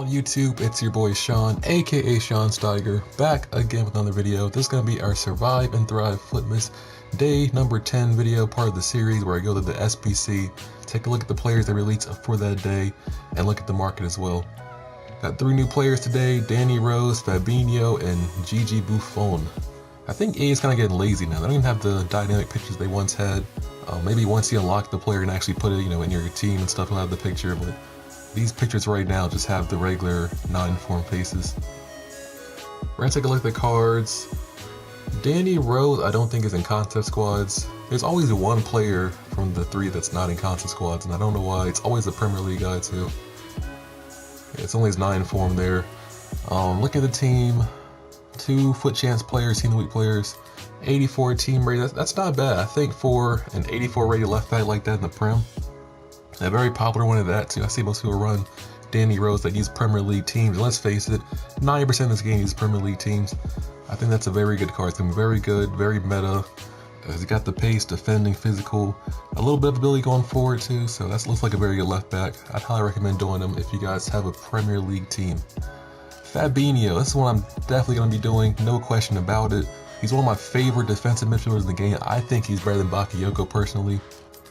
on YouTube? It's your boy Sean, aka Sean Steiger, back again with another video. This is going to be our Survive and Thrive FUTmas day number 10 video, part of the series where I go to the SBC, take a look at the players they released for that day, and look at the market as well. Got 3 new players today: Danny Rose, Fabinho, and Gigi Buffon. I think EA is kind of getting lazy now. They don't even have the dynamic pictures they once had. Maybe once you unlock the player and actually put it, in your team and stuff, you'll have the picture, but these pictures right now just have the regular non-informed faces. We're gonna take a look at the cards. Danny Rose I don't think is in contest squads. There's always one player from the 3 that's not in contest squads, and I don't know why. It's always the Premier League guy too. Yeah, it's only his 9 form there. Look at the team. 2 foot chance players, team of the week players. 84 team rating. That's not bad. I think for an 84 rated left back like that in the Prem, a very popular one of that too. I see most people run Danny Rose that use Premier League teams. Let's face it, 90% of this game uses Premier League teams. I think that's a very good card. It's gonna be very good, very meta. He's got the pace, defending, physical, a little bit of ability going forward too. So that looks like a very good left back. I'd highly recommend doing him if you guys have a Premier League team. Fabinho, this is what I'm definitely gonna be doing, no question about it. He's one of my favorite defensive midfielders in the game. I think he's better than Bakayoko personally.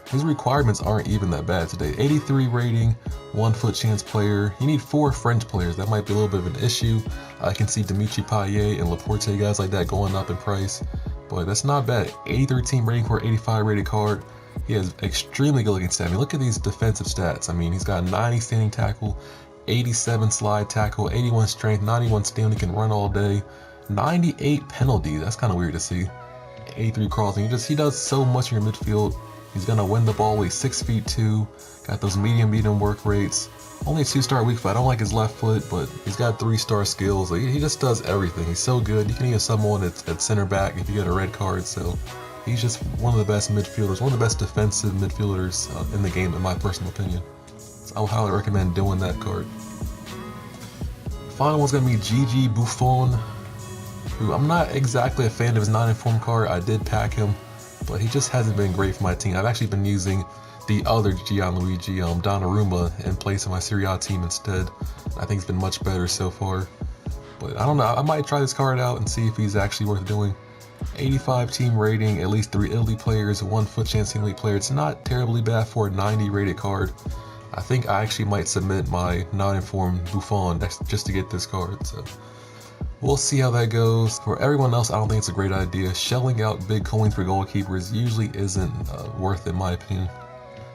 His requirements aren't even that bad today. 83 rating, 1 foot chance player. You need 4 French players. That might be a little bit of an issue. I can see Dimitri Payet and Laporte, guys like that, going up in price. But that's not bad. 83 team rating for an 85 rated card. He has extremely good looking stats. I mean, look at these defensive stats. I mean, he's got 90 standing tackle, 87 slide tackle, 81 strength, 91 stamina, can run all day, 98 penalties. That's kind of weird to see. 83 crossing. He does so much in your midfield. He's gonna win the ball. He's 6'2", got those medium work rates. Only a 2-star weak foot. I don't like his left foot, but he's got 3-star skills. Like, he just does everything. He's so good. You can even someone at center back if you get a red card. So he's just one of the best midfielders, one of the best defensive midfielders in the game, in my personal opinion. So I would highly recommend doing that card. Final one's gonna be Gigi Buffon, who I'm not exactly a fan of his non-informed card. I did pack him, but he just hasn't been great for my team. I've actually been using the other Gianluigi Donnarumma in place of my Serie A team instead. I think it's been much better so far. But I don't know, I might try this card out and see if he's actually worth doing. 85 team rating, at least 3 Italy players, 1 foot chance team league player. It's not terribly bad for a 90 rated card. I think I actually might submit my non-informed Buffon just to get this card. So we'll see how that goes. For everyone else, I don't think it's a great idea. Shelling out big coins for goalkeepers usually isn't worth it, in my opinion.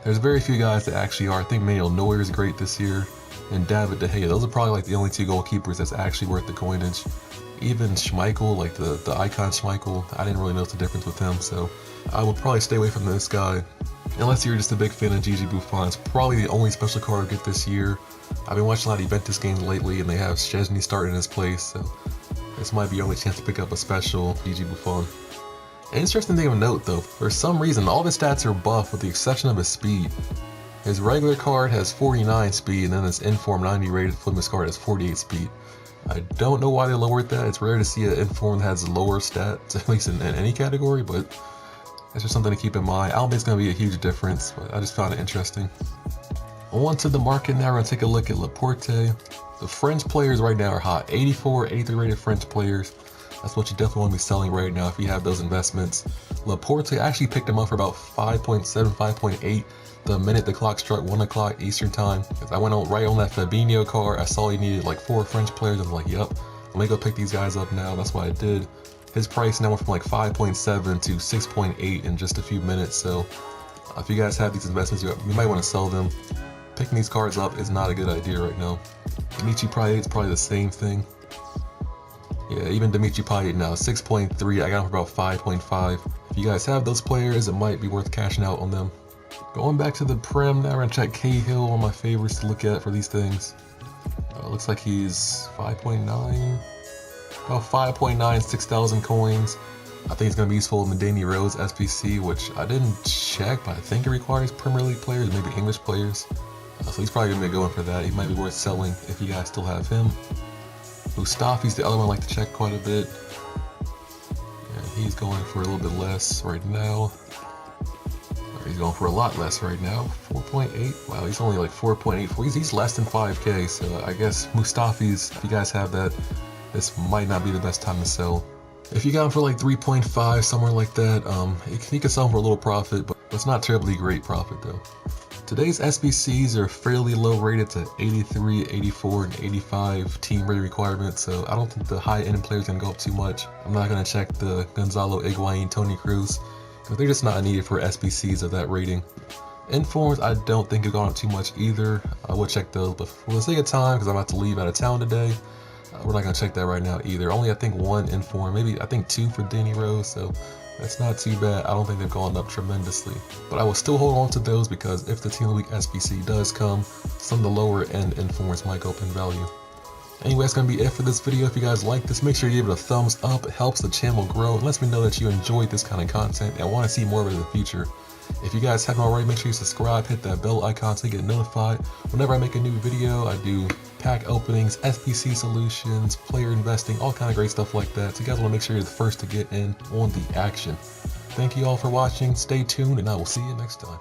There's very few guys that actually are. I think Manuel Neuer is great this year, and David De Gea. Those are probably like the only 2 goalkeepers that's actually worth the coinage. Even Schmeichel, like the icon Schmeichel, I didn't really notice the difference with him, so I would probably stay away from this guy. Unless you're just a big fan of Gigi Buffon. It's probably the only special card I get this year. I've been watching a lot of Juventus games lately, and they have Szczesny starting in his place, so this might be your only chance to pick up a special Gigi Buffon. An interesting thing of note though, for some reason all of his stats are buff with the exception of his speed. His regular card has 49 speed, and then his inform 90 rated FUTmas card has 48 speed. I don't know why they lowered that. It's rare to see an inform that has lower stats, at least in any category, but that's just something to keep in mind. I don't think it's going to be a huge difference, but I just found it interesting. On to the market now. We're going to take a look at Laporte. The French players right now are hot. 84, 83 rated French players. That's what you definitely want to be selling right now if you have those investments. Laporte, I actually picked him up for about 5.7, 5.8 the minute the clock struck 1 o'clock Eastern time. I went right on that Fabinho card. I saw he needed like 4 French players. I was like, yep, let me go pick these guys up now. That's what I did. His price now went from like 5.7 to 6.8 in just a few minutes. So if you guys have these investments, you might want to sell them. Picking these cards up is not a good idea right now. Dimitri Payet is probably the same thing. Yeah, even Dimitri Payet now, 6.3, I got him for about 5.5. If you guys have those players, it might be worth cashing out on them. Going back to the Prem now, we're gonna check Cahill, one of my favorites to look at for these things. Looks like he's 5.9, about 5.9, 6,000 coins. I think it's gonna be useful in the Danny Rose SBC, which I didn't check, but I think it requires Premier League players, maybe English players. So he's probably gonna be going for that. He might be worth selling if you guys still have him. Mustafi's the other one I like to check quite a bit. Yeah, he's going for a little bit less right now. He's going for a lot less right now, 4.8. Wow, he's only like 4.84. He's less than 5K, so I guess Mustafi's, if you guys have that, this might not be the best time to sell. If you got him for like 3.5, somewhere like that, you can sell him for a little profit, but it's not terribly great profit though. Today's SBCs are fairly low rated to 83, 84, and 85 team rating requirements, so I don't think the high end players can go up too much. I'm not going to check the Gonzalo Higuain, Toni Kroos, because they're just not needed for SBCs of that rating. Informs, I don't think have gone up too much either. I would check those, but for the sake of time, because I'm about to leave out of town today, we're not going to check that right now either. Only I think one inform, maybe I think two for Danny Rose, so that's not too bad. I don't think they've gone up tremendously. But I will still hold on to those because if the Team of the Week SBC does come, some of the lower end informs might go up in value. Anyway, that's going to be it for this video. If you guys like this, make sure you give it a thumbs up. It helps the channel grow and lets me know that you enjoyed this kind of content and want to see more of it in the future. If you guys haven't already, make sure you subscribe, hit that bell icon so you get notified whenever I make a new video. I do pack openings, SBC solutions, player investing, all kind of great stuff like that. So you guys want to make sure you're the first to get in on the action. Thank you all for watching, stay tuned, and I will see you next time.